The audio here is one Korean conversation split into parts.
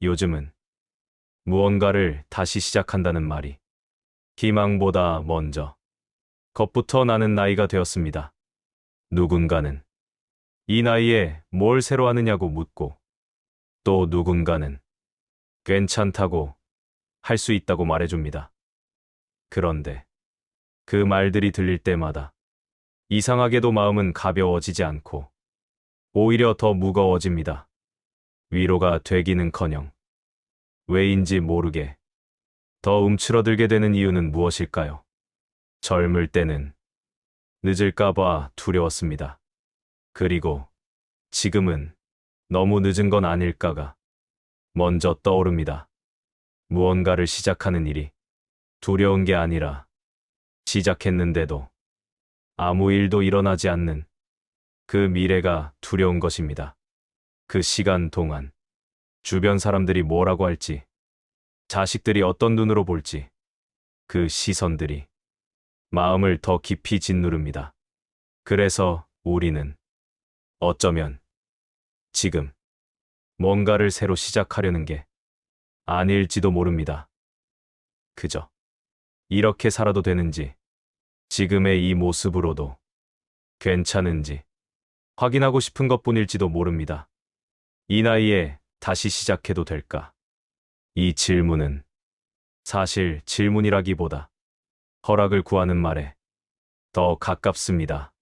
요즘은 무언가를 다시 시작한다는 말이 희망보다 먼저 겁부터 나는 나이가 되었습니다. 누군가는 이 나이에 뭘 새로 하느냐고 묻고 또 누군가는 괜찮다고 할 수 있다고 말해줍니다. 그런데 그 말들이 들릴 때마다 이상하게도 마음은 가벼워지지 않고 오히려 더 무거워집니다. 위로가 되기는커녕 왜인지 모르게 더 움츠러들게 되는 이유는 무엇일까요? 젊을 때는 늦을까봐 두려웠습니다. 그리고 지금은 너무 늦은 건 아닐까가 먼저 떠오릅니다. 무언가를 시작하는 일이 두려운 게 아니라 시작했는데도 아무 일도 일어나지 않는 그 미래가 두려운 것입니다. 그 시간 동안 주변 사람들이 뭐라고 할지, 자식들이 어떤 눈으로 볼지, 그 시선들이 마음을 더 깊이 짓누릅니다. 그래서 우리는 어쩌면 지금 뭔가를 새로 시작하려는 게 아닐지도 모릅니다. 그저 이렇게 살아도 되는지, 지금의 이 모습으로도 괜찮은지 확인하고 싶은 것뿐일지도 모릅니다. 이 나이에 다시 시작해도 될까? 이 질문은 사실 질문이라기보다 허락을 구하는 말에 더 가깝습니다.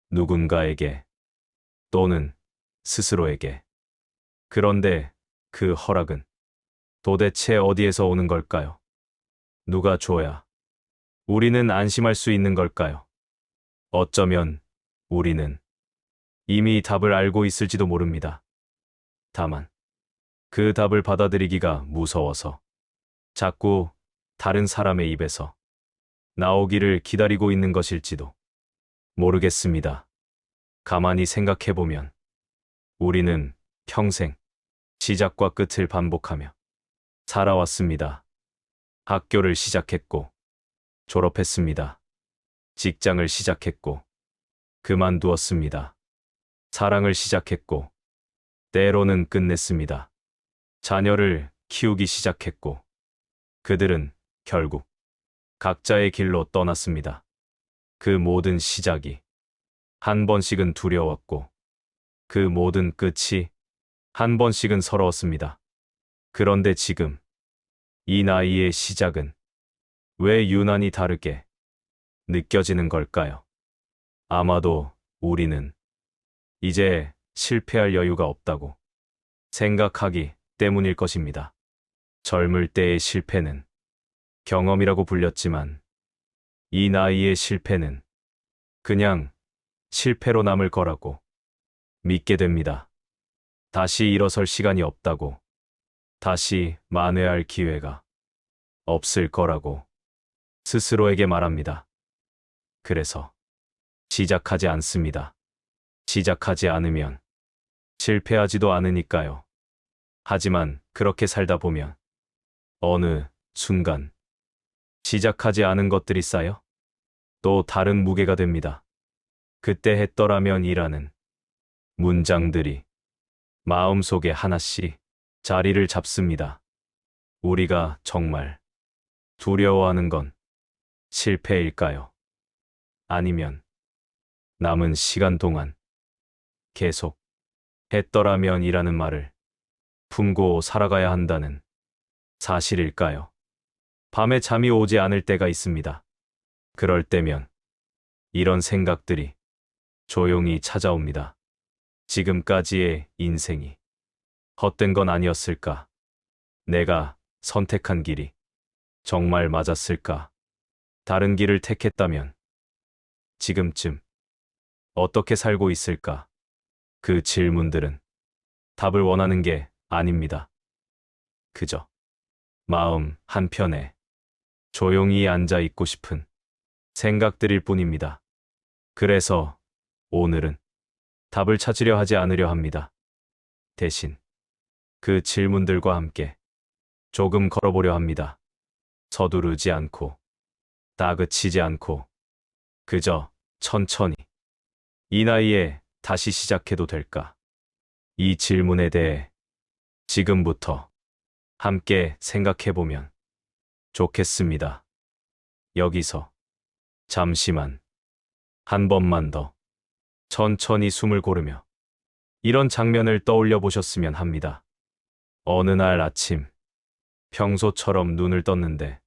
누군가에게 또는 스스로에게. 그런데 그 허락은 도대체 어디에서 오는 걸까요? 누가 줘야 우리는 안심할 수 있는 걸까요? 어쩌면 우리는 이미 답을 알고 있을지도 모릅니다. 다만 그 답을 받아들이기가 무서워서 자꾸 다른 사람의 입에서 나오기를 기다리고 있는 것일지도 모르겠습니다. 가만히 생각해보면 우리는 평생 시작과 끝을 반복하며 살아왔습니다. 학교를 시작했고 졸업했습니다. 직장을 시작했고 그만두었습니다. 사랑을 시작했고 때로는 끝냈습니다. 자녀를 키우기 시작했고 그들은 결국 각자의 길로 떠났습니다. 그 모든 시작이 한 번씩은 두려웠고 그 모든 끝이 한 번씩은 서러웠습니다. 그런데 지금 이 나이의 시작은 왜 유난히 다르게 느껴지는 걸까요? 아마도 우리는 이제 실패할 여유가 없다고 생각하기 때문일 것입니다. 젊을 때의 실패는 경험이라고 불렸지만 이 나이의 실패는 그냥 실패로 남을 거라고 믿게 됩니다. 다시 일어설 시간이 없다고, 다시 만회할 기회가 없을 거라고 스스로에게 말합니다. 그래서 시작하지 않습니다. 시작하지 않으면 실패하지도 않으니까요. 하지만 그렇게 살다 보면 어느 순간 시작하지 않은 것들이 쌓여 또 다른 무게가 됩니다. 그때 했더라면 이라는 문장들이 마음속에 하나씩 자리를 잡습니다. 우리가 정말 두려워하는 건 실패일까요? 아니면 남은 시간 동안 계속 했더라면 이라는 말을 품고 살아가야 한다는 사실일까요? 밤에 잠이 오지 않을 때가 있습니다. 그럴 때면 이런 생각들이 조용히 찾아옵니다. 지금까지의 인생이 헛된 건 아니었을까? 내가 선택한 길이 정말 맞았을까? 다른 길을 택했다면 지금쯤 어떻게 살고 있을까? 그 질문들은 답을 원하는 게 아닙니다. 그저 마음 한편에 조용히 앉아 있고 싶은 생각들일 뿐입니다. 그래서 오늘은 답을 찾으려 하지 않으려 합니다. 대신 그 질문들과 함께 조금 걸어보려 합니다. 서두르지 않고, 다그치지 않고, 그저 천천히. 이 나이에 다시 시작해도 될까? 이 질문에 대해 지금부터 함께 생각해보면 좋겠습니다. 여기서 잠시만, 한 번만 더 천천히 숨을 고르며 이런 장면을 떠올려 보셨으면 합니다. 어느 날 아침, 평소처럼 눈을 떴는데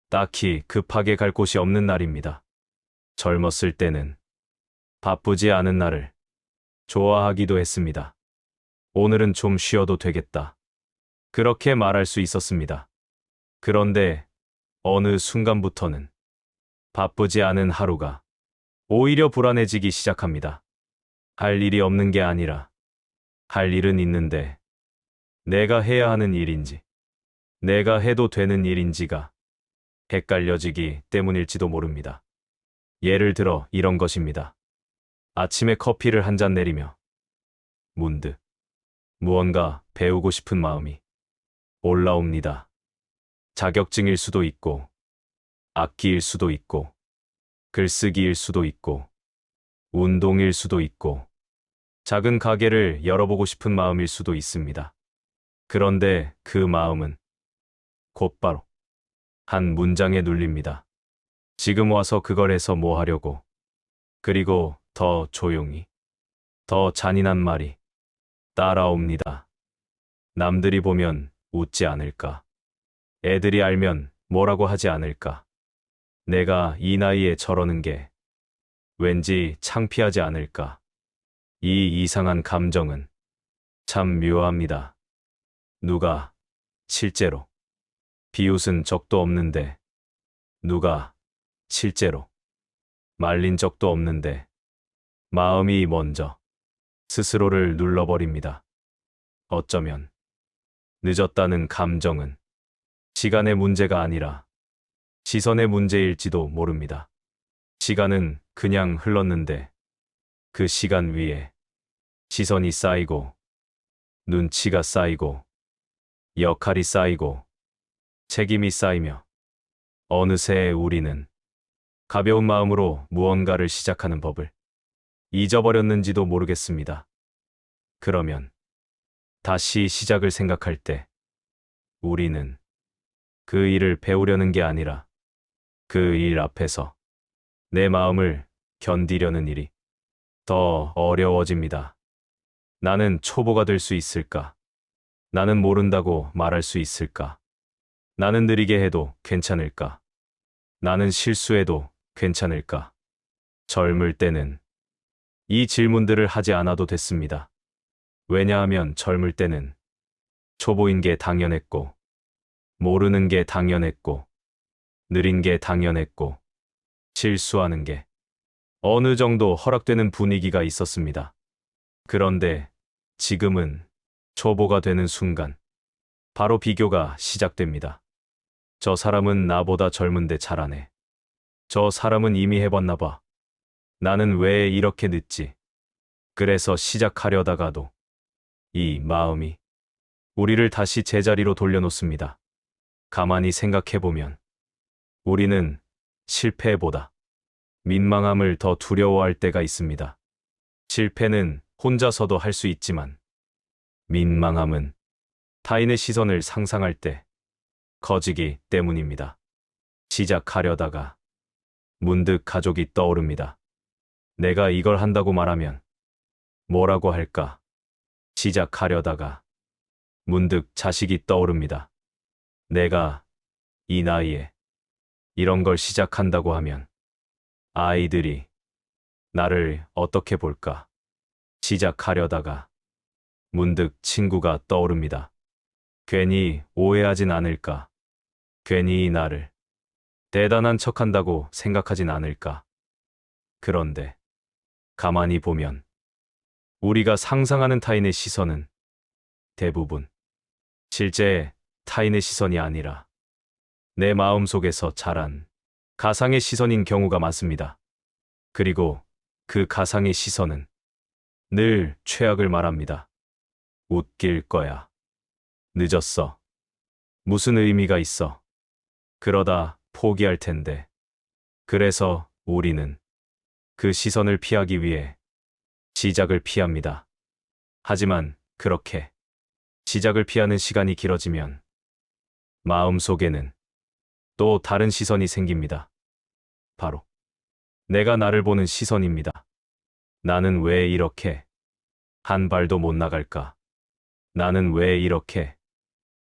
딱히 급하게 갈 곳이 없는 날입니다. 젊었을 때는 바쁘지 않은 날을 좋아하기도 했습니다. 오늘은 좀 쉬어도 되겠다. 그렇게 말할 수 있었습니다. 그런데 어느 순간부터는 바쁘지 않은 하루가 오히려 불안해지기 시작합니다. 할 일이 없는 게 아니라 할 일은 있는데 내가 해야 하는 일인지 내가 해도 되는 일인지가 헷갈려지기 때문일지도 모릅니다. 예를 들어 이런 것입니다. 아침에 커피를 한 잔 내리며 문득 무언가 배우고 싶은 마음이 올라옵니다. 자격증일 수도 있고 악기일 수도 있고 글쓰기일 수도 있고 운동일 수도 있고 작은 가게를 열어보고 싶은 마음일 수도 있습니다. 그런데 그 마음은 곧바로 한 문장에 눌립니다. 지금 와서 그걸 해서 뭐 하려고. 그리고 더 조용히, 더 잔인한 말이 따라옵니다. 남들이 보면 웃지 않을까. 애들이 알면 뭐라고 하지 않을까. 내가 이 나이에 저러는 게 왠지 창피하지 않을까. 이 이상한 감정은 참 묘합니다. 누가 실제로 비웃은 적도 없는데, 누가 실제로 말린 적도 없는데, 마음이 먼저 스스로를 눌러버립니다. 어쩌면 늦었다는 감정은 시간의 문제가 아니라 시선의 문제일지도 모릅니다. 시간은 그냥 흘렀는데 그 시간 위에 시선이 쌓이고 눈치가 쌓이고 역할이 쌓이고 책임이 쌓이며 어느새 우리는 가벼운 마음으로 무언가를 시작하는 법을 잊어버렸는지도 모르겠습니다. 그러면 다시 시작을 생각할 때 우리는 그 일을 배우려는 게 아니라 그 일 앞에서 내 마음을 견디려는 일이 더 어려워집니다. 나는 초보가 될 수 있을까? 나는 모른다고 말할 수 있을까? 나는 느리게 해도 괜찮을까? 나는 실수해도 괜찮을까? 젊을 때는 이 질문들을 하지 않아도 됐습니다. 왜냐하면 젊을 때는 초보인 게 당연했고, 모르는 게 당연했고, 느린 게 당연했고, 실수하는 게 어느 정도 허락되는 분위기가 있었습니다. 그런데 지금은 초보가 되는 순간, 바로 비교가 시작됩니다. 저 사람은 나보다 젊은데 잘하네. 저 사람은 이미 해봤나 봐. 나는 왜 이렇게 늦지? 그래서 시작하려다가도 이 마음이 우리를 다시 제자리로 돌려놓습니다. 가만히 생각해보면 우리는 실패보다 민망함을 더 두려워할 때가 있습니다. 실패는 혼자서도 할 수 있지만 민망함은 타인의 시선을 상상할 때 커지기 때문입니다. 시작하려다가 문득 가족이 떠오릅니다. 내가 이걸 한다고 말하면 뭐라고 할까? 시작하려다가 문득 자식이 떠오릅니다. 내가 이 나이에 이런 걸 시작한다고 하면 아이들이 나를 어떻게 볼까? 시작하려다가 문득 친구가 떠오릅니다. 괜히 오해하진 않을까? 괜히 나를 대단한 척한다고 생각하진 않을까? 그런데 가만히 보면 우리가 상상하는 타인의 시선은 대부분 실제 타인의 시선이 아니라 내 마음속에서 자란 가상의 시선인 경우가 많습니다. 그리고 그 가상의 시선은 늘 최악을 말합니다. 웃길 거야. 늦었어. 무슨 의미가 있어. 그러다 포기할 텐데. 그래서 우리는 그 시선을 피하기 위해 시작을 피합니다. 하지만 그렇게 시작을 피하는 시간이 길어지면 마음속에는 또 다른 시선이 생깁니다. 바로 내가 나를 보는 시선입니다. 나는 왜 이렇게 한 발도 못 나갈까? 나는 왜 이렇게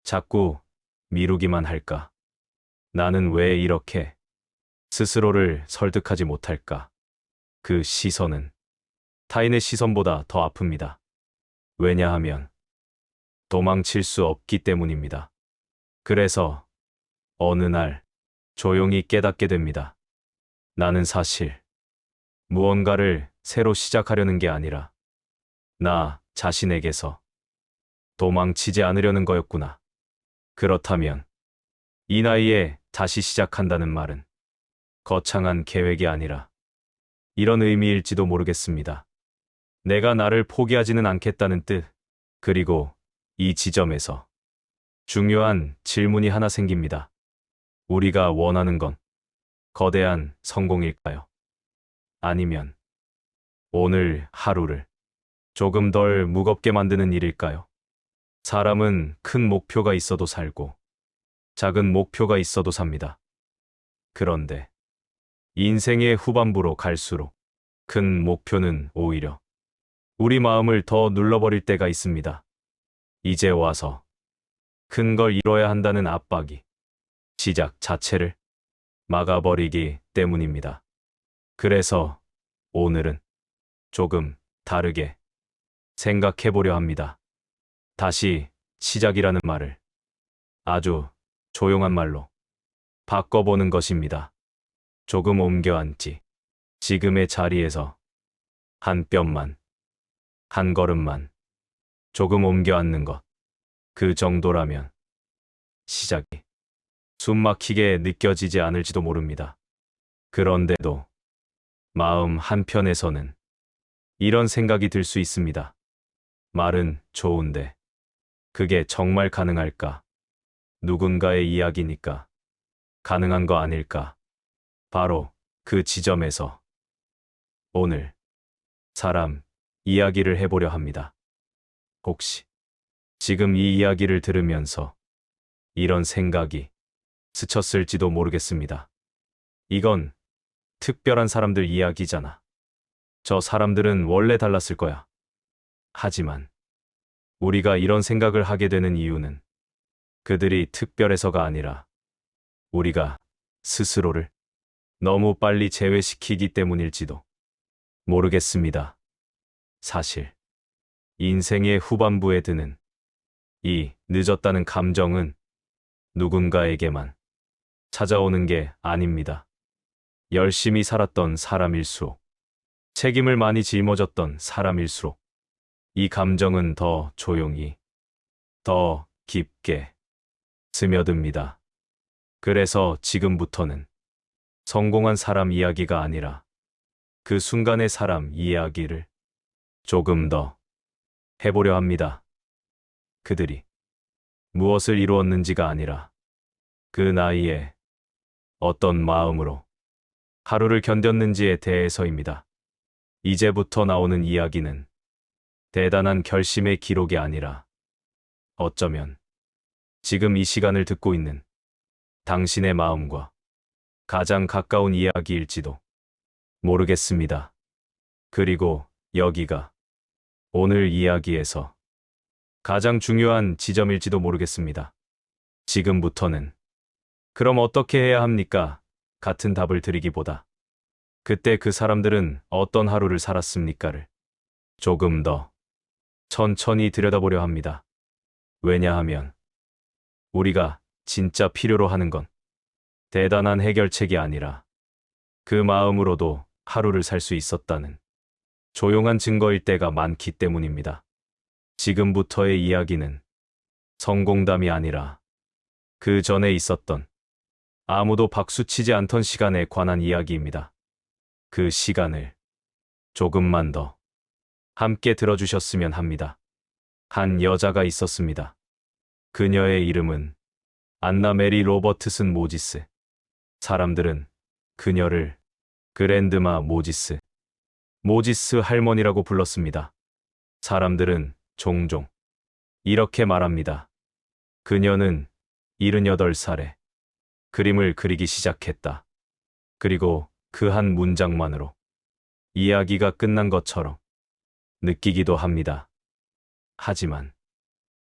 자꾸 미루기만 할까? 나는 왜 이렇게 스스로를 설득하지 못할까? 그 시선은 타인의 시선보다 더 아픕니다. 왜냐하면 도망칠 수 없기 때문입니다. 그래서 어느 날 조용히 깨닫게 됩니다. 나는 사실 무언가를 새로 시작하려는 게 아니라 나 자신에게서 도망치지 않으려는 거였구나. 그렇다면 이 나이에 다시 시작한다는 말은 거창한 계획이 아니라 이런 의미일지도 모르겠습니다. 내가 나를 포기하지는 않겠다는 뜻. 그리고 이 지점에서 중요한 질문이 하나 생깁니다. 우리가 원하는 건 거대한 성공일까요? 아니면 오늘 하루를 조금 덜 무겁게 만드는 일일까요? 사람은 큰 목표가 있어도 살고 작은 목표가 있어도 삽니다. 그런데 인생의 후반부로 갈수록 큰 목표는 오히려 우리 마음을 더 눌러버릴 때가 있습니다. 이제 와서 큰 걸 이뤄야 한다는 압박이 시작 자체를 막아버리기 때문입니다. 그래서 오늘은 조금 다르게 생각해보려 합니다. 다시 시작이라는 말을 아주 조용한 말로 바꿔보는 것입니다. 조금 옮겨 앉지. 지금의 자리에서 한 뼘만, 한 걸음만, 조금 옮겨 앉는 것. 그 정도라면 시작이 숨막히게 느껴지지 않을지도 모릅니다. 그런데도 마음 한편에서는 이런 생각이 들 수 있습니다. 말은 좋은데 그게 정말 가능할까? 누군가의 이야기니까 가능한 거 아닐까? 바로 그 지점에서 오늘 사람 이야기를 해보려 합니다. 혹시 지금 이 이야기를 들으면서 이런 생각이 스쳤을지도 모르겠습니다. 이건 특별한 사람들 이야기잖아. 저 사람들은 원래 달랐을 거야. 하지만 우리가 이런 생각을 하게 되는 이유는 그들이 특별해서가 아니라 우리가 스스로를 너무 빨리 제외시키기 때문일지도 모르겠습니다. 사실 인생의 후반부에 드는 이 늦었다는 감정은 누군가에게만 찾아오는 게 아닙니다. 열심히 살았던 사람일수록, 책임을 많이 짊어졌던 사람일수록 이 감정은 더 조용히, 더 깊게 스며듭니다. 그래서 지금부터는 성공한 사람 이야기가 아니라 그 순간의 사람 이야기를 조금 더 해보려 합니다. 그들이 무엇을 이루었는지가 아니라 그 나이에 어떤 마음으로 하루를 견뎠는지에 대해서입니다. 이제부터 나오는 이야기는 대단한 결심의 기록이 아니라 어쩌면 지금 이 시간을 듣고 있는 당신의 마음과 가장 가까운 이야기일지도 모르겠습니다. 그리고 여기가 오늘 이야기에서 가장 중요한 지점일지도 모르겠습니다. 지금부터는 그럼 어떻게 해야 합니까? 같은 답을 드리기보다 그때 그 사람들은 어떤 하루를 살았습니까를 조금 더 천천히 들여다보려 합니다. 왜냐하면 우리가 진짜 필요로 하는 건 대단한 해결책이 아니라 그 마음으로도 하루를 살 수 있었다는 조용한 증거일 때가 많기 때문입니다. 지금부터의 이야기는 성공담이 아니라 그 전에 있었던 아무도 박수치지 않던 시간에 관한 이야기입니다. 그 시간을 조금만 더 함께 들어주셨으면 합니다. 한 여자가 있었습니다. 그녀의 이름은 안나 메리 로버트슨 모지스. 사람들은 그녀를 그랜드마 모지스, 모지스 할머니라고 불렀습니다. 사람들은 종종 이렇게 말합니다. 그녀는 78살에 그림을 그리기 시작했다. 그리고 그 한 문장만으로 이야기가 끝난 것처럼 느끼기도 합니다. 하지만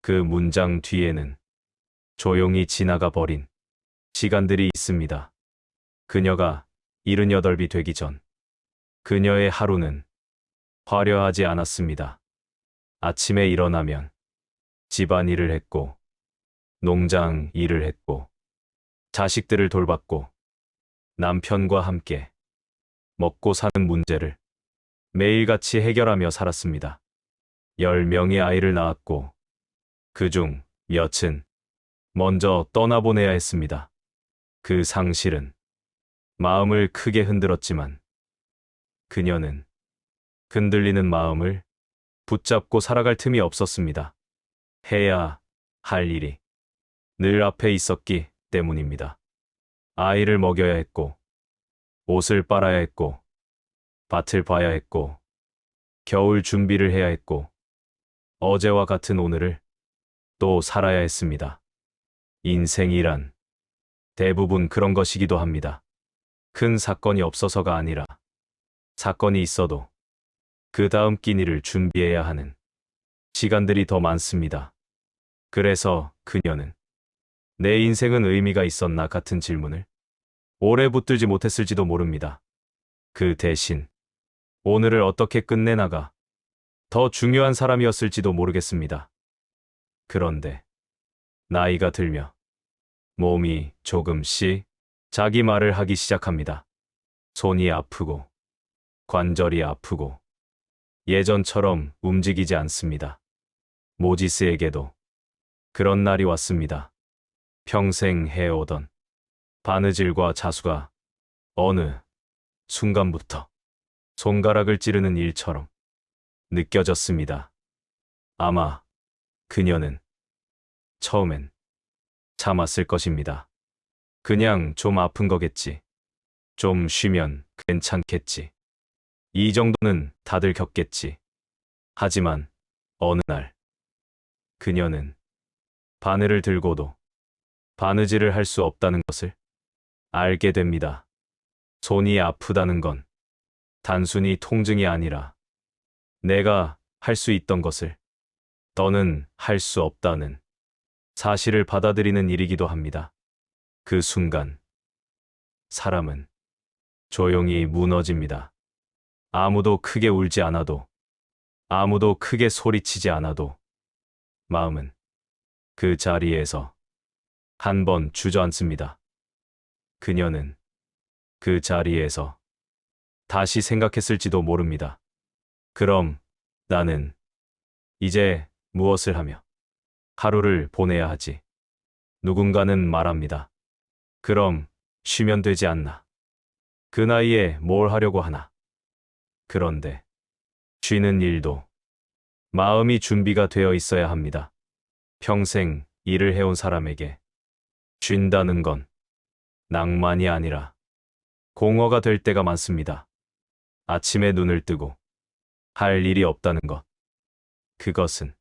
그 문장 뒤에는 조용히 지나가 버린 시간들이 있습니다. 그녀가 78이 되기 전 그녀의 하루는 화려하지 않았습니다. 아침에 일어나면 집안일을 했고, 농장 일을 했고, 자식들을 돌봤고, 남편과 함께 먹고 사는 문제를 매일같이 해결하며 살았습니다. 10명의 아이를 낳았고, 그중 몇은 먼저 떠나보내야 했습니다. 그 상실은 마음을 크게 흔들었지만, 그녀는 흔들리는 마음을 붙잡고 살아갈 틈이 없었습니다. 해야 할 일이 늘 앞에 있었기 때문입니다. 아이를 먹여야 했고, 옷을 빨아야 했고, 밭을 봐야 했고, 겨울 준비를 해야 했고, 어제와 같은 오늘을 또 살아야 했습니다. 인생이란 대부분 그런 것이기도 합니다. 큰 사건이 없어서가 아니라 사건이 있어도 그 다음 끼니를 준비해야 하는 시간들이 더 많습니다. 그래서 그녀는 내 인생은 의미가 있었나 같은 질문을 오래 붙들지 못했을지도 모릅니다. 그 대신 오늘을 어떻게 끝내나가 더 중요한 사람이었을지도 모르겠습니다. 그런데 나이가 들며 몸이 조금씩 자기 말을 하기 시작합니다. 손이 아프고 관절이 아프고 예전처럼 움직이지 않습니다. 모지스에게도 그런 날이 왔습니다. 평생 해오던 바느질과 자수가 어느 순간부터 손가락을 찌르는 일처럼 느껴졌습니다. 아마 그녀는 처음엔 참았을 것입니다. 그냥 좀 아픈 거겠지. 좀 쉬면 괜찮겠지. 이 정도는 다들 겪겠지. 하지만 어느 날 그녀는 바늘을 들고도 바느질을 할 수 없다는 것을 알게 됩니다. 손이 아프다는 건 단순히 통증이 아니라 내가 할 수 있던 것을 더는 할 수 없다는 사실을 받아들이는 일이기도 합니다. 그 순간 사람은 조용히 무너집니다. 아무도 크게 울지 않아도, 아무도 크게 소리치지 않아도 마음은 그 자리에서 한 번 주저앉습니다. 그녀는 그 자리에서 다시 생각했을지도 모릅니다. 그럼 나는 이제 무엇을 하며 하루를 보내야 하지? 누군가는 말합니다. 그럼 쉬면 되지 않나? 그 나이에 뭘 하려고 하나? 그런데 쉬는 일도 마음이 준비가 되어 있어야 합니다. 평생 일을 해온 사람에게 쉰다는 건 낭만이 아니라 공허가 될 때가 많습니다. 아침에 눈을 뜨고 할 일이 없다는 것. 그것은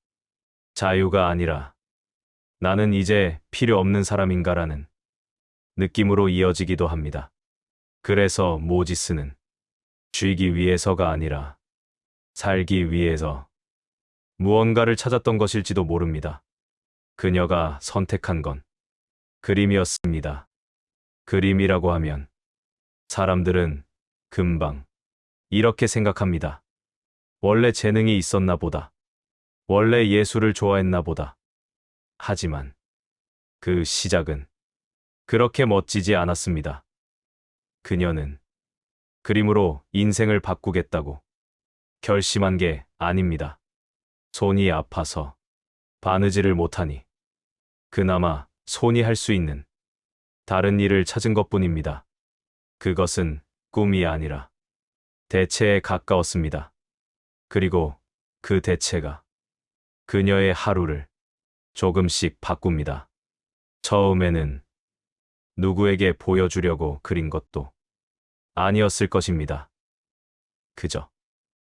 자유가 아니라 나는 이제 필요 없는 사람인가라는 느낌으로 이어지기도 합니다. 그래서 모지스는 쉬기 위해서가 아니라 살기 위해서 무언가를 찾았던 것일지도 모릅니다. 그녀가 선택한 건 그림이었습니다. 그림이라고 하면 사람들은 금방 이렇게 생각합니다. 원래 재능이 있었나 보다. 원래 예술을 좋아했나 보다. 하지만 그 시작은 그렇게 멋지지 않았습니다. 그녀는 그림으로 인생을 바꾸겠다고 결심한 게 아닙니다. 손이 아파서 바느질을 못하니 그나마 손이 할 수 있는 다른 일을 찾은 것뿐입니다. 그것은 꿈이 아니라 대체에 가까웠습니다. 그리고 그 대체가 그녀의 하루를 조금씩 바꿉니다. 처음에는 누구에게 보여주려고 그린 것도 아니었을 것입니다. 그저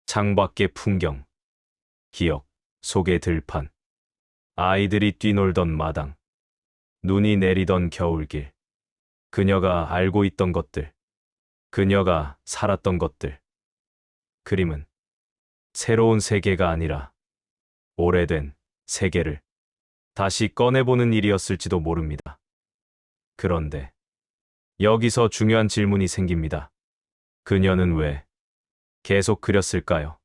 창밖의 풍경, 기억 속의 들판, 아이들이 뛰놀던 마당, 눈이 내리던 겨울길. 그녀가 알고 있던 것들. 그녀가 살았던 것들. 그림은 새로운 세계가 아니라 오래된 세계를 다시 꺼내보는 일이었을지도 모릅니다. 그런데 여기서 중요한 질문이 생깁니다. 그녀는 왜 계속 그렸을까요?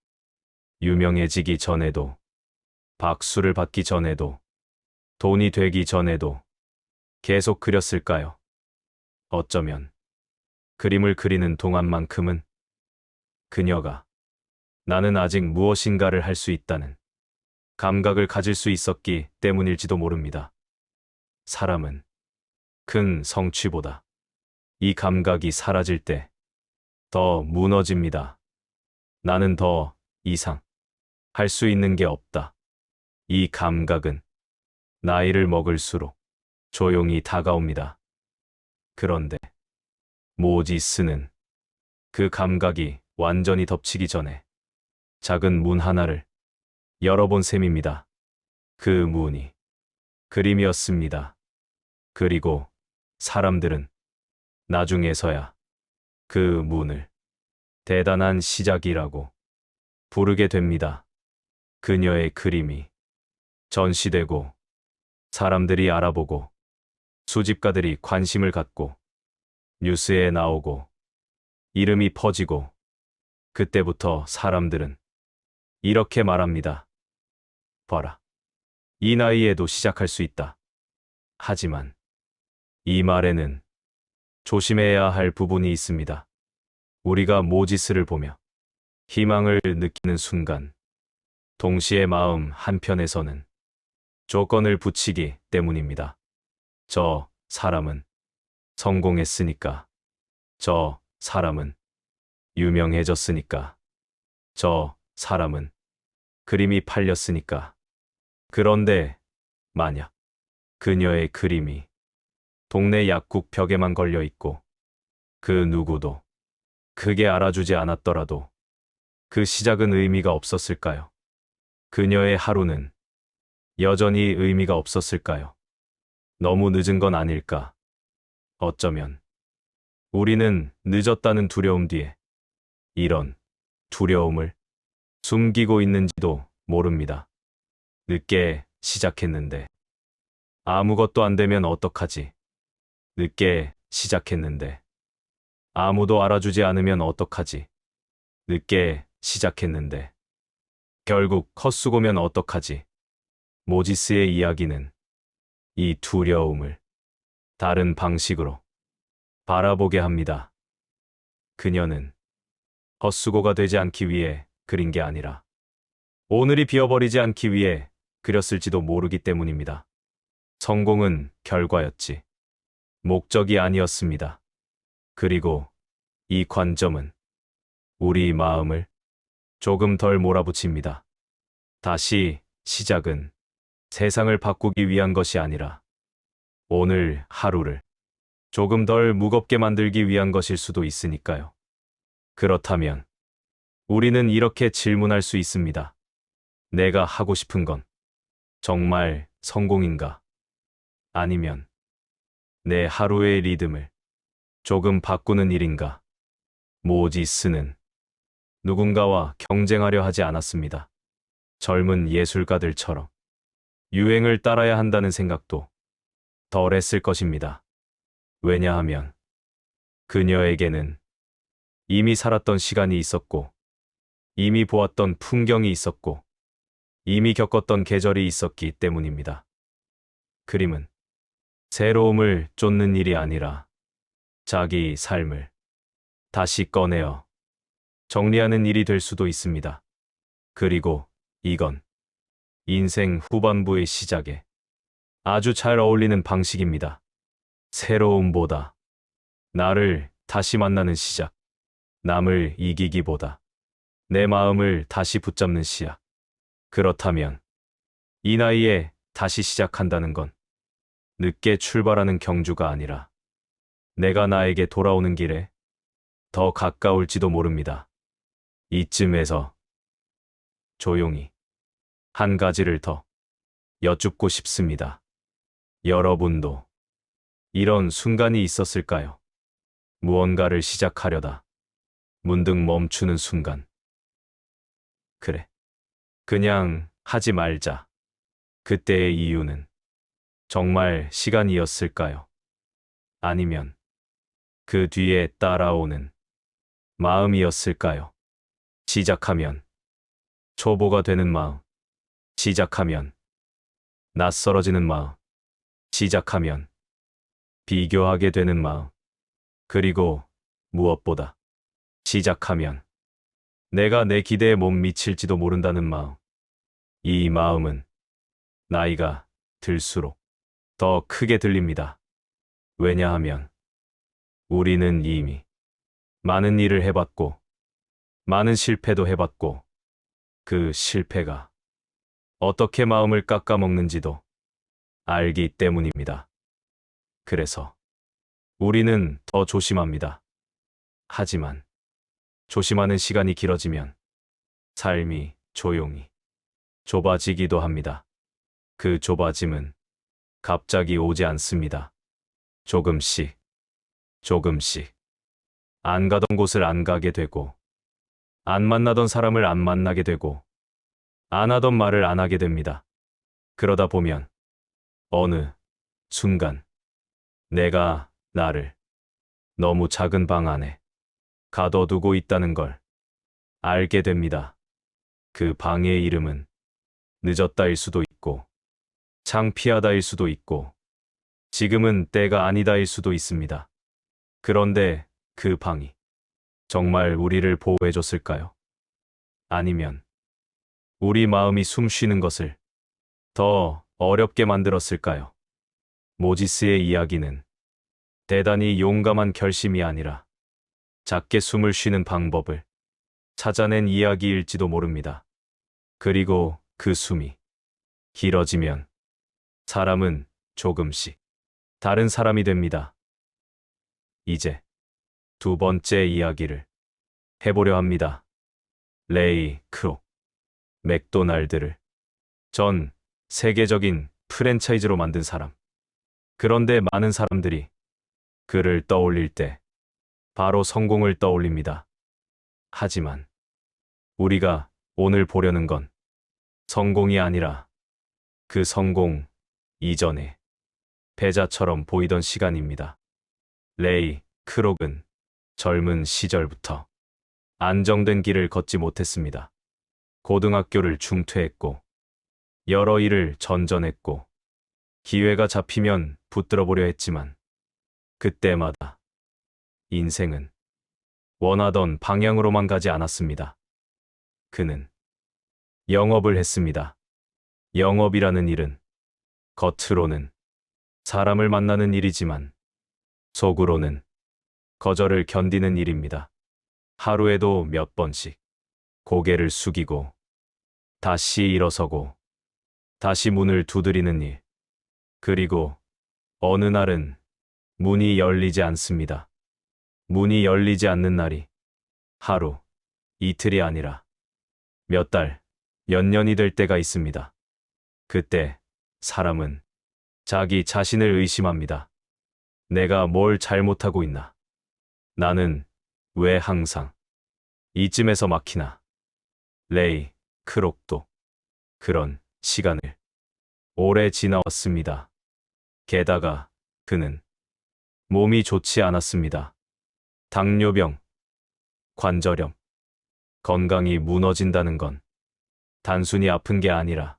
유명해지기 전에도, 박수를 받기 전에도, 돈이 되기 전에도 계속 그렸을까요? 어쩌면 그림을 그리는 동안만큼은 그녀가 나는 아직 무엇인가를 할 수 있다는 감각을 가질 수 있었기 때문일지도 모릅니다. 사람은 큰 성취보다 이 감각이 사라질 때 더 무너집니다. 나는 더 이상 할 수 있는 게 없다. 이 감각은 나이를 먹을수록 조용히 다가옵니다. 그런데 모지스는 그 감각이 완전히 덮치기 전에 작은 문 하나를 열어본 셈입니다. 그 문이 그림이었습니다. 그리고 사람들은 나중에서야 그 문을 대단한 시작이라고 부르게 됩니다. 그녀의 그림이 전시되고 사람들이 알아보고 수집가들이 관심을 갖고 뉴스에 나오고 이름이 퍼지고 그때부터 사람들은 이렇게 말합니다. 봐라. 이 나이에도 시작할 수 있다. 하지만 이 말에는 조심해야 할 부분이 있습니다. 우리가 모지스를 보며 희망을 느끼는 순간 동시에 마음 한편에서는 조건을 붙이기 때문입니다. 저 사람은 성공했으니까. 저 사람은 유명해졌으니까. 저 사람은 그림이 팔렸으니까. 그런데 만약 그녀의 그림이 동네 약국 벽에만 걸려 있고 그 누구도 크게 알아주지 않았더라도 그 시작은 의미가 없었을까요? 그녀의 하루는 여전히 의미가 없었을까요? 너무 늦은 건 아닐까? 어쩌면 우리는 늦었다는 두려움 뒤에 이런 두려움을 숨기고 있는지도 모릅니다. 늦게 시작했는데 아무것도 안 되면 어떡하지? 늦게 시작했는데 아무도 알아주지 않으면 어떡하지? 늦게 시작했는데 결국 헛수고면 어떡하지? 모지스의 이야기는 이 두려움을 다른 방식으로 바라보게 합니다. 그녀는 헛수고가 되지 않기 위해 그린 게 아니라 오늘이 비어버리지 않기 위해 그렸을지도 모르기 때문입니다. 성공은 결과였지 목적이 아니었습니다. 그리고 이 관점은 우리 마음을 조금 덜 몰아붙입니다. 다시 시작은 세상을 바꾸기 위한 것이 아니라 오늘 하루를 조금 덜 무겁게 만들기 위한 것일 수도 있으니까요. 그렇다면 우리는 이렇게 질문할 수 있습니다. 내가 하고 싶은 건 정말 성공인가? 아니면 내 하루의 리듬을 조금 바꾸는 일인가? 모지스는 누군가와 경쟁하려 하지 않았습니다. 젊은 예술가들처럼 유행을 따라야 한다는 생각도 덜 했을 것입니다. 왜냐하면 그녀에게는 이미 살았던 시간이 있었고, 이미 보았던 풍경이 있었고, 이미 겪었던 계절이 있었기 때문입니다. 그림은 새로움을 쫓는 일이 아니라 자기 삶을 다시 꺼내어 정리하는 일이 될 수도 있습니다. 그리고 이건 인생 후반부의 시작에 아주 잘 어울리는 방식입니다. 새로움보다 나를 다시 만나는 시작, 남을 이기기보다 내 마음을 다시 붙잡는 시작. 그렇다면 이 나이에 다시 시작한다는 건 늦게 출발하는 경주가 아니라 내가 나에게 돌아오는 길에 더 가까울지도 모릅니다. 이쯤에서 조용히 한 가지를 더 여쭙고 싶습니다. 여러분도 이런 순간이 있었을까요? 무언가를 시작하려다 문득 멈추는 순간. 그래. 그냥 하지 말자. 그때의 이유는 정말 시간이었을까요? 아니면 그 뒤에 따라오는 마음이었을까요? 시작하면 초보가 되는 마음. 시작하면 낯설어지는 마음. 시작하면 비교하게 되는 마음. 그리고 무엇보다 시작하면 내가 내 기대에 못 미칠지도 모른다는 마음. 이 마음은 나이가 들수록 더 크게 들립니다. 왜냐하면 우리는 이미 많은 일을 해봤고, 많은 실패도 해봤고, 그 실패가 어떻게 마음을 깎아먹는지도 알기 때문입니다. 그래서 우리는 더 조심합니다. 하지만 조심하는 시간이 길어지면 삶이 조용히 좁아지기도 합니다. 그 좁아짐은 갑자기 오지 않습니다. 조금씩, 조금씩. 안 가던 곳을 안 가게 되고, 안 만나던 사람을 안 만나게 되고, 안 하던 말을 안 하게 됩니다. 그러다 보면 어느 순간 내가 나를 너무 작은 방 안에 가둬두고 있다는 걸 알게 됩니다. 그 방의 이름은 늦었다일 수도 있고, 창피하다일 수도 있고, 지금은 때가 아니다일 수도 있습니다. 그런데 그 방이 정말 우리를 보호해줬을까요? 아니면 우리 마음이 숨 쉬는 것을 더 어렵게 만들었을까요? 모지스의 이야기는 대단히 용감한 결심이 아니라 작게 숨을 쉬는 방법을 찾아낸 이야기일지도 모릅니다. 그리고 그 숨이 길어지면 사람은 조금씩 다른 사람이 됩니다. 이제 두 번째 이야기를 해보려 합니다. 레이 크록, 맥도날드를 전 세계적인 프랜차이즈로 만든 사람. 그런데 많은 사람들이 그를 떠올릴 때 바로 성공을 떠올립니다. 하지만 우리가 오늘 보려는 건 성공이 아니라 그 성공 이전에 패자처럼 보이던 시간입니다. 레이 크록은 젊은 시절부터 안정된 길을 걷지 못했습니다. 고등학교를 중퇴했고, 여러 일을 전전했고, 기회가 잡히면 붙들어 보려 했지만, 그때마다 인생은 원하던 방향으로만 가지 않았습니다. 그는 영업을 했습니다. 영업이라는 일은 겉으로는 사람을 만나는 일이지만 속으로는 거절을 견디는 일입니다. 하루에도 몇 번씩 고개를 숙이고 다시 일어서고 다시 문을 두드리는 일. 그리고 어느 날은 문이 열리지 않습니다. 문이 열리지 않는 날이 하루, 이틀이 아니라 몇 달, 몇 년이 될 때가 있습니다. 그때 사람은 자기 자신을 의심합니다. 내가 뭘 잘못하고 있나? 나는 왜 항상 이쯤에서 막히나? 레이 크록도 그런 시간을 오래 지나왔습니다. 게다가 그는 몸이 좋지 않았습니다. 당뇨병, 관절염, 건강이 무너진다는 건 단순히 아픈 게 아니라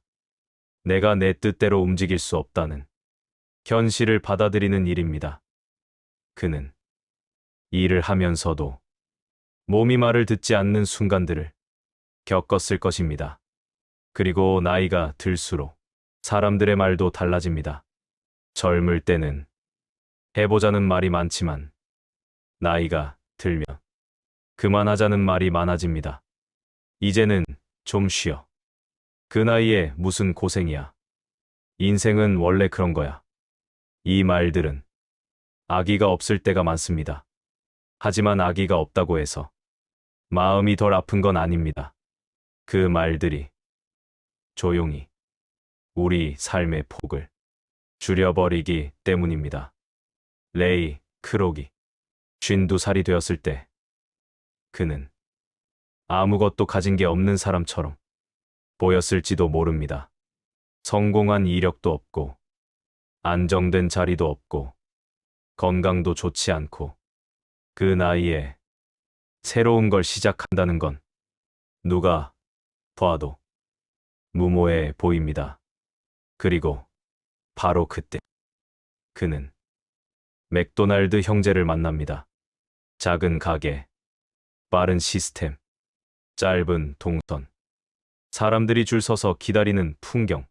내가 내 뜻대로 움직일 수 없다는 현실을 받아들이는 일입니다. 그는 일을 하면서도 몸이 말을 듣지 않는 순간들을 겪었을 것입니다. 그리고 나이가 들수록 사람들의 말도 달라집니다. 젊을 때는 해보자는 말이 많지만 나이가 들면 그만하자는 말이 많아집니다. 이제는 좀 쉬어. 그 나이에 무슨 고생이야. 인생은 원래 그런 거야. 이 말들은 아기가 없을 때가 많습니다. 하지만 아기가 없다고 해서 마음이 덜 아픈 건 아닙니다. 그 말들이 조용히 우리 삶의 폭을 줄여버리기 때문입니다. 레이 크록이 52살이 되었을 때 그는 아무것도 가진 게 없는 사람처럼 보였을지도 모릅니다. 성공한 이력도 없고 안정된 자리도 없고 건강도 좋지 않고 그 나이에 새로운 걸 시작한다는 건 누가 봐도 무모해 보입니다. 그리고 바로 그때 그는 맥도날드 형제를 만납니다. 작은 가게, 빠른 시스템, 짧은 동선, 사람들이 줄 서서 기다리는 풍경.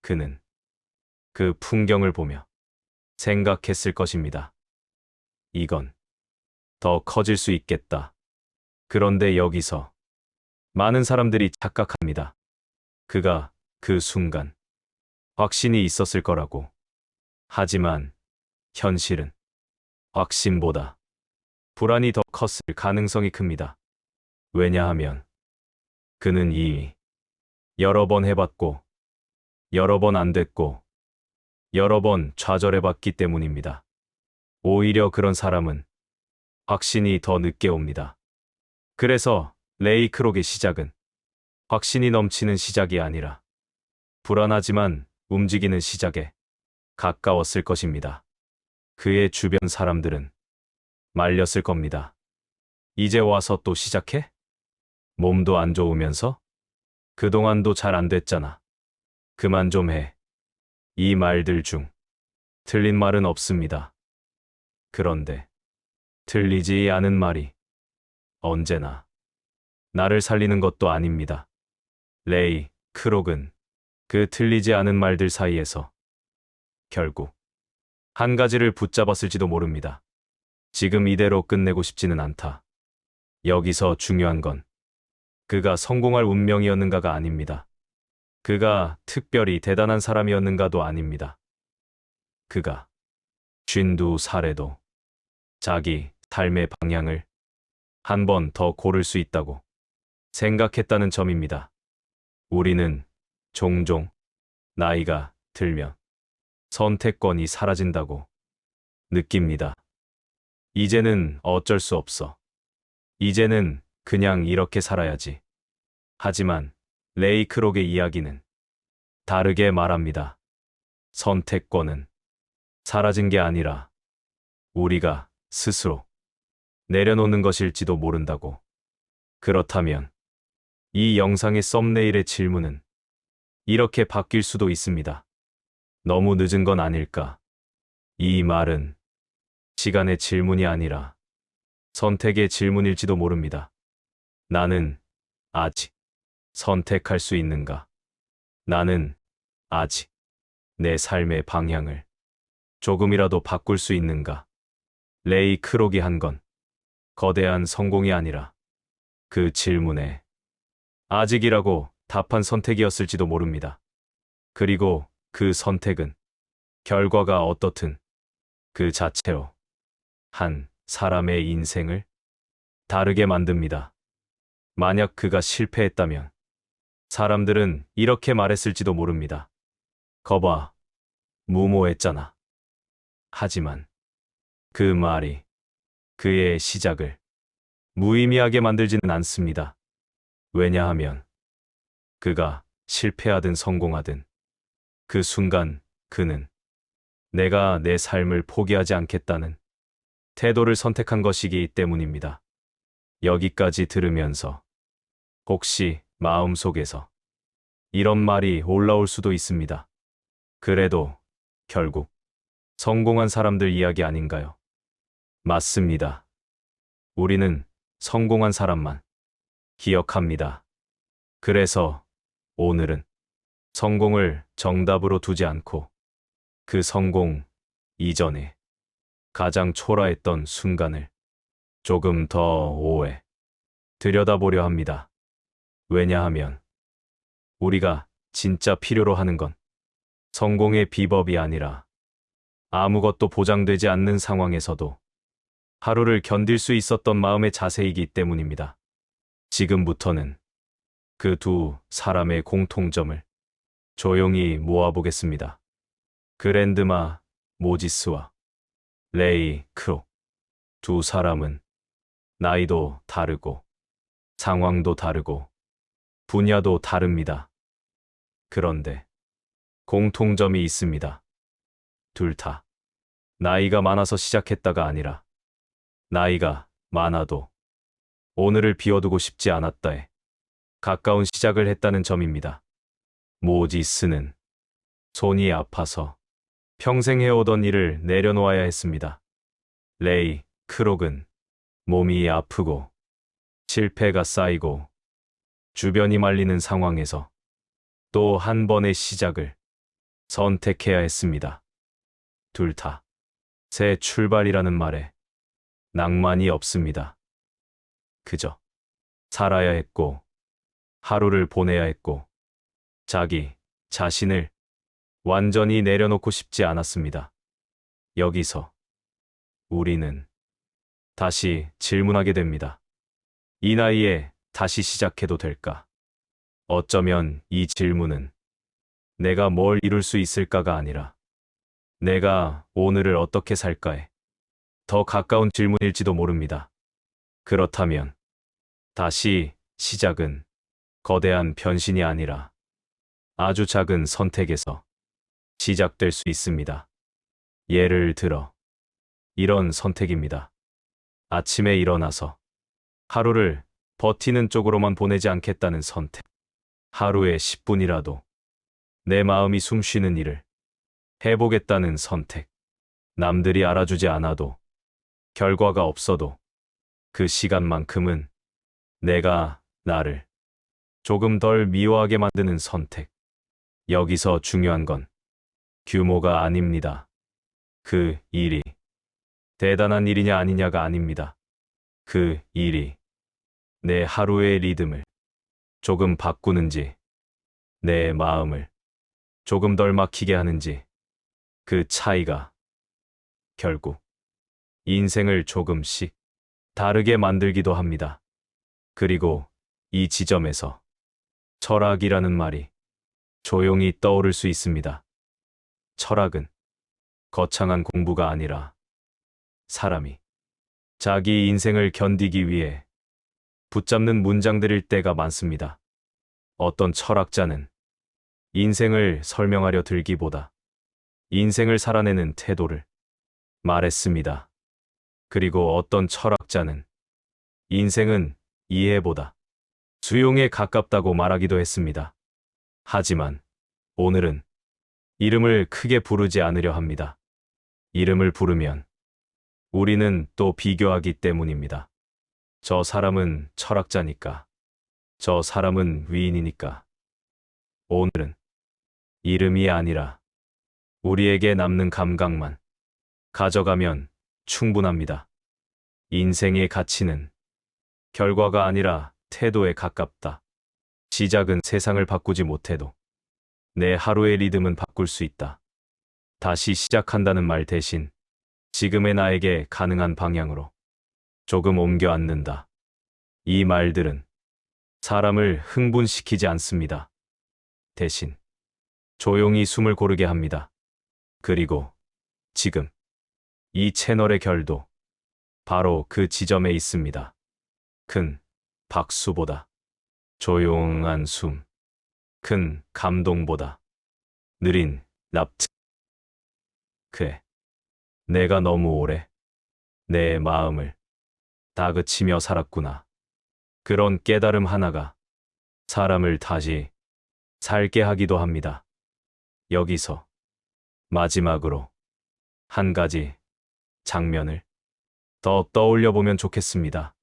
그는 그 풍경을 보며 생각했을 것입니다. 이건 더 커질 수 있겠다. 그런데 여기서 많은 사람들이 착각합니다. 그가 그 순간 확신이 있었을 거라고. 하지만 현실은 확신보다 불안이 더 컸을 가능성이 큽니다. 왜냐하면 그는 이미 여러 번 해봤고 여러 번 안 됐고 여러 번 좌절해봤기 때문입니다. 오히려 그런 사람은 확신이 더 늦게 옵니다. 그래서 레이 크록의 시작은 확신이 넘치는 시작이 아니라 불안하지만 움직이는 시작에 가까웠을 것입니다. 그의 주변 사람들은 말렸을 겁니다. 이제 와서 또 시작해? 몸도 안 좋으면서? 그동안도 잘 안 됐잖아. 그만 좀 해. 이 말들 중 틀린 말은 없습니다. 그런데 틀리지 않은 말이 언제나 나를 살리는 것도 아닙니다. 레이 크록은 그 틀리지 않은 말들 사이에서 결국 한 가지를 붙잡았을지도 모릅니다. 지금 이대로 끝내고 싶지는 않다. 여기서 중요한 건 그가 성공할 운명이었는가가 아닙니다. 그가 특별히 대단한 사람이었는가도 아닙니다. 그가 52살에도 자기 삶의 방향을 한 번 더 고를 수 있다고 생각했다는 점입니다. 우리는 종종 나이가 들면 선택권이 사라진다고 느낍니다. 이제는 어쩔 수 없어. 이제는 그냥 이렇게 살아야지. 하지만 레이 크록의 이야기는 다르게 말합니다. 선택권은 사라진 게 아니라 우리가 스스로 내려놓는 것일지도 모른다고. 그렇다면 이 영상의 썸네일의 질문은 이렇게 바뀔 수도 있습니다. 너무 늦은 건 아닐까? 이 말은 시간의 질문이 아니라 선택의 질문일지도 모릅니다. 나는 아직 선택할 수 있는가? 나는 아직 내 삶의 방향을 조금이라도 바꿀 수 있는가? 레이 크록이 한 건 거대한 성공이 아니라 그 질문에 아직이라고 답한 선택이었을지도 모릅니다. 그리고 그 선택은 결과가 어떻든 그 자체로 한 사람의 인생을 다르게 만듭니다. 만약 그가 실패했다면 사람들은 이렇게 말했을지도 모릅니다. 거봐, 무모했잖아. 하지만 그 말이 그의 시작을 무의미하게 만들지는 않습니다. 왜냐하면 그가 실패하든 성공하든 그 순간 그는 내가 내 삶을 포기하지 않겠다는 태도를 선택한 것이기 때문입니다. 여기까지 들으면서 혹시 마음속에서 이런 말이 올라올 수도 있습니다. 그래도 결국 성공한 사람들 이야기 아닌가요? 맞습니다. 우리는 성공한 사람만 기억합니다. 그래서 오늘은 성공을 정답으로 두지 않고 그 성공 이전에 가장 초라했던 순간을 조금 더 오래 들여다보려 합니다. 왜냐하면 우리가 진짜 필요로 하는 건 성공의 비법이 아니라 아무것도 보장되지 않는 상황에서도 하루를 견딜 수 있었던 마음의 자세이기 때문입니다. 지금부터는 그 두 사람의 공통점을 조용히 모아보겠습니다. 그랜드마 모지스와 레이 크록. 두 사람은 나이도 다르고 상황도 다르고 분야도 다릅니다. 그런데 공통점이 있습니다. 둘 다 나이가 많아서 시작했다가 아니라 나이가 많아도 오늘을 비워두고 싶지 않았다에 가까운 시작을 했다는 점입니다. 모지스는 손이 아파서 평생 해오던 일을 내려놓아야 했습니다. 레이 크록은 몸이 아프고 실패가 쌓이고 주변이 말리는 상황에서 또 한 번의 시작을 선택해야 했습니다. 둘 다 새 출발이라는 말에 낭만이 없습니다. 그저 살아야 했고 하루를 보내야 했고 자기 자신을 완전히 내려놓고 싶지 않았습니다. 여기서 우리는 다시 질문하게 됩니다. 이 나이에 다시 시작해도 될까? 어쩌면 이 질문은 내가 뭘 이룰 수 있을까가 아니라 내가 오늘을 어떻게 살까에 더 가까운 질문일지도 모릅니다. 그렇다면 다시 시작은 거대한 변신이 아니라 아주 작은 선택에서 시작될 수 있습니다. 예를 들어 이런 선택입니다. 아침에 일어나서 하루를 버티는 쪽으로만 보내지 않겠다는 선택. 하루에 10분이라도 내 마음이 숨쉬는 일을 해보겠다는 선택. 남들이 알아주지 않아도 결과가 없어도 그 시간만큼은 내가 나를 조금 덜 미워하게 만드는 선택. 여기서 중요한 건 규모가 아닙니다. 그 일이 대단한 일이냐 아니냐가 아닙니다. 그 일이 내 하루의 리듬을 조금 바꾸는지, 내 마음을 조금 덜 막히게 하는지, 그 차이가 결국 인생을 조금씩 다르게 만들기도 합니다. 그리고 이 지점에서 철학이라는 말이 조용히 떠오를 수 있습니다. 철학은 거창한 공부가 아니라 사람이 자기 인생을 견디기 위해 붙잡는 문장들일 때가 많습니다. 어떤 철학자는 인생을 설명하려 들기보다 인생을 살아내는 태도를 말했습니다. 그리고 어떤 철학자는 인생은 이해보다 수용에 가깝다고 말하기도 했습니다. 하지만 오늘은 이름을 크게 부르지 않으려 합니다. 이름을 부르면 우리는 또 비교하기 때문입니다. 저 사람은 철학자니까, 저 사람은 위인이니까. 오늘은 이름이 아니라 우리에게 남는 감각만 가져가면 충분합니다. 인생의 가치는 결과가 아니라 태도에 가깝다. 시작은 세상을 바꾸지 못해도 내 하루의 리듬은 바꿀 수 있다. 다시 시작한다는 말 대신 지금의 나에게 가능한 방향으로 조금 옮겨 앉는다. 이 말들은 사람을 흥분시키지 않습니다. 대신 조용히 숨을 고르게 합니다. 그리고 지금 이 채널의 결도 바로 그 지점에 있습니다. 큰 박수보다 조용한 숨, 큰 감동보다 느린 납득. 그래, 내가 너무 오래 내 마음을 다그치며 살았구나. 그런 깨달음 하나가 사람을 다시 살게 하기도 합니다. 여기서 마지막으로 한 가지 장면을 더 떠올려 보면 좋겠습니다.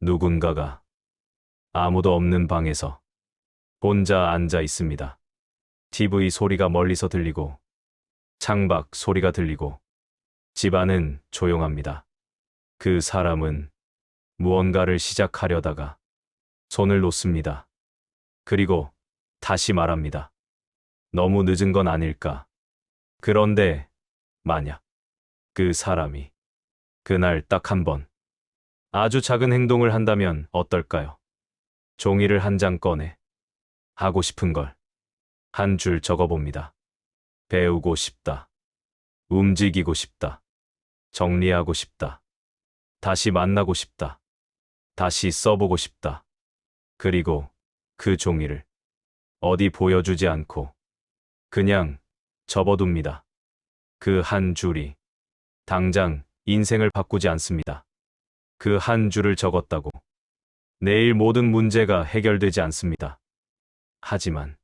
누군가가 아무도 없는 방에서 혼자 앉아 있습니다. TV 소리가 멀리서 들리고 창밖 소리가 들리고 집안은 조용합니다. 그 사람은 무언가를 시작하려다가 손을 놓습니다. 그리고 다시 말합니다. 너무 늦은 건 아닐까? 그런데 만약 그 사람이 그날 딱 한 번 아주 작은 행동을 한다면 어떨까요? 종이를 한 장 꺼내 하고 싶은 걸 한 줄 적어봅니다. 배우고 싶다. 움직이고 싶다. 정리하고 싶다. 다시 만나고 싶다. 다시 써보고 싶다. 그리고 그 종이를 어디 보여주지 않고 그냥 접어둡니다. 그 한 줄이 당장 인생을 바꾸지 않습니다. 그 한 줄을 적었다고 내일 모든 문제가 해결되지 않습니다. 하지만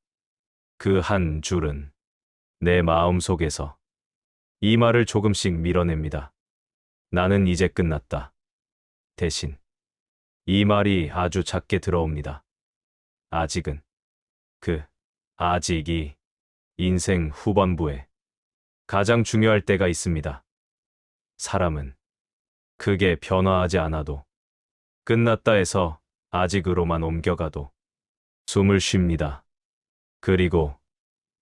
그 한 줄은 내 마음 속에서 이 말을 조금씩 밀어냅니다. 나는 이제 끝났다. 대신 이 말이 아주 작게 들어옵니다. 아직은. 그 아직이 인생 후반부에 가장 중요할 때가 있습니다. 사람은 크게 변화하지 않아도 끝났다 해서 아직으로만 옮겨가도 숨을 쉽니다. 그리고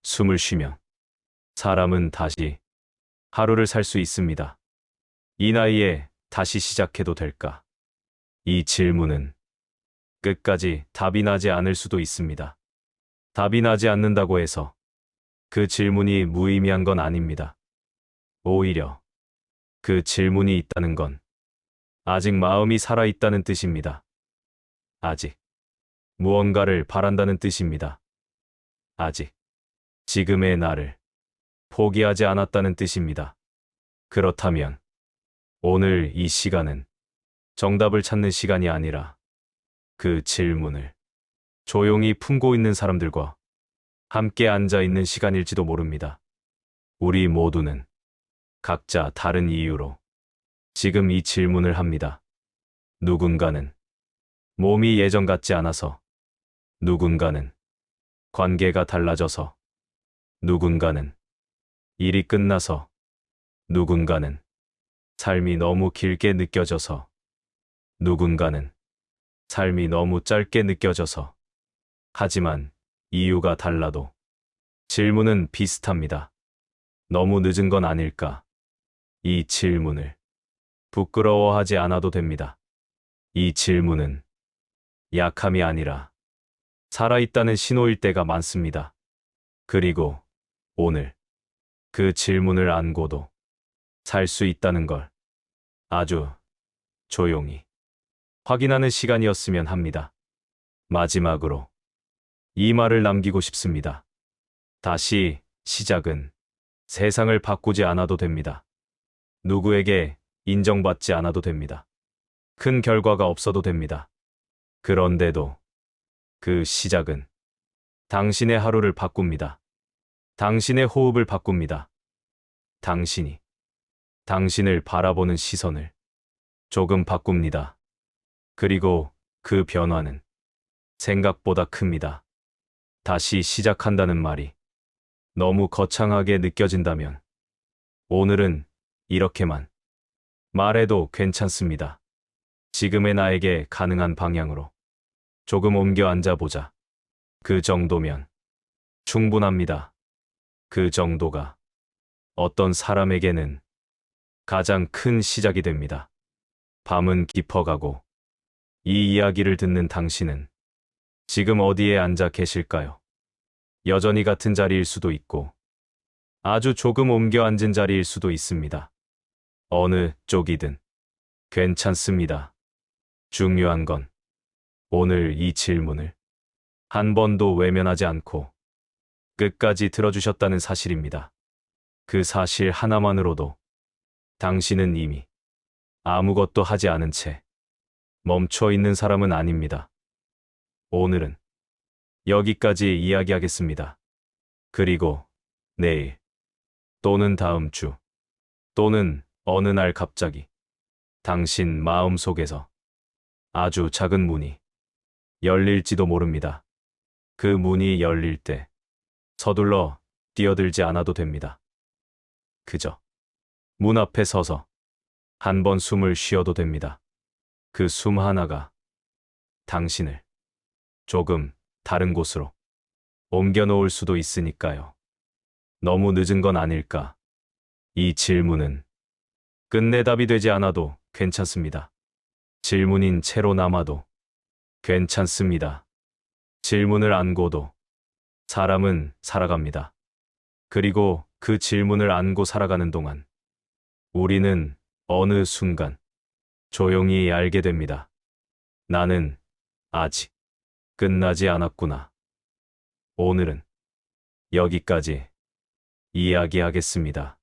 숨을 쉬면 사람은 다시 하루를 살 수 있습니다. 이 나이에 다시 시작해도 될까? 이 질문은 끝까지 답이 나지 않을 수도 있습니다. 답이 나지 않는다고 해서 그 질문이 무의미한 건 아닙니다. 오히려 그 질문이 있다는 건 아직 마음이 살아있다는 뜻입니다. 아직 무언가를 바란다는 뜻입니다. 아직 지금의 나를 포기하지 않았다는 뜻입니다. 그렇다면 오늘 이 시간은 정답을 찾는 시간이 아니라 그 질문을 조용히 품고 있는 사람들과 함께 앉아 있는 시간일지도 모릅니다. 우리 모두는 각자 다른 이유로 지금 이 질문을 합니다. 누군가는 몸이 예전 같지 않아서, 누군가는 관계가 달라져서, 누군가는 일이 끝나서, 누군가는 삶이 너무 길게 느껴져서, 누군가는 삶이 너무 짧게 느껴져서. 하지만 이유가 달라도 질문은 비슷합니다. 너무 늦은 건 아닐까? 이 질문을 부끄러워하지 않아도 됩니다. 이 질문은 약함이 아니라 살아있다는 신호일 때가 많습니다. 그리고 오늘 그 질문을 안고도 살 수 있다는 걸 아주 조용히 확인하는 시간이었으면 합니다. 마지막으로 이 말을 남기고 싶습니다. 다시 시작은 세상을 바꾸지 않아도 됩니다. 누구에게 인정받지 않아도 됩니다. 큰 결과가 없어도 됩니다. 그런데도 그 시작은 당신의 하루를 바꿉니다. 당신의 호흡을 바꿉니다. 당신이 당신을 바라보는 시선을 조금 바꿉니다. 그리고 그 변화는 생각보다 큽니다. 다시 시작한다는 말이 너무 거창하게 느껴진다면 오늘은 이렇게만 말해도 괜찮습니다. 지금의 나에게 가능한 방향으로 조금 옮겨 앉아보자. 그 정도면 충분합니다. 그 정도가 어떤 사람에게는 가장 큰 시작이 됩니다. 밤은 깊어가고 이 이야기를 듣는 당신은 지금 어디에 앉아 계실까요? 여전히 같은 자리일 수도 있고 아주 조금 옮겨 앉은 자리일 수도 있습니다. 어느 쪽이든 괜찮습니다. 중요한 건 오늘 이 질문을 한 번도 외면하지 않고 끝까지 들어주셨다는 사실입니다. 그 사실 하나만으로도 당신은 이미 아무것도 하지 않은 채 멈춰 있는 사람은 아닙니다. 오늘은 여기까지 이야기하겠습니다. 그리고 내일 또는 다음 주 또는 어느 날 갑자기 당신 마음 속에서 아주 작은 문이 열릴지도 모릅니다. 그 문이 열릴 때 서둘러 뛰어들지 않아도 됩니다. 그저 문 앞에 서서 한 번 숨을 쉬어도 됩니다. 그 숨 하나가 당신을 조금 다른 곳으로 옮겨 놓을 수도 있으니까요. 너무 늦은 건 아닐까? 이 질문은 끝내 답이 되지 않아도 괜찮습니다. 질문인 채로 남아도 괜찮습니다. 질문을 안고도 사람은 살아갑니다. 그리고 그 질문을 안고 살아가는 동안 우리는 어느 순간 조용히 알게 됩니다. 나는 아직 끝나지 않았구나. 오늘은 여기까지 이야기하겠습니다.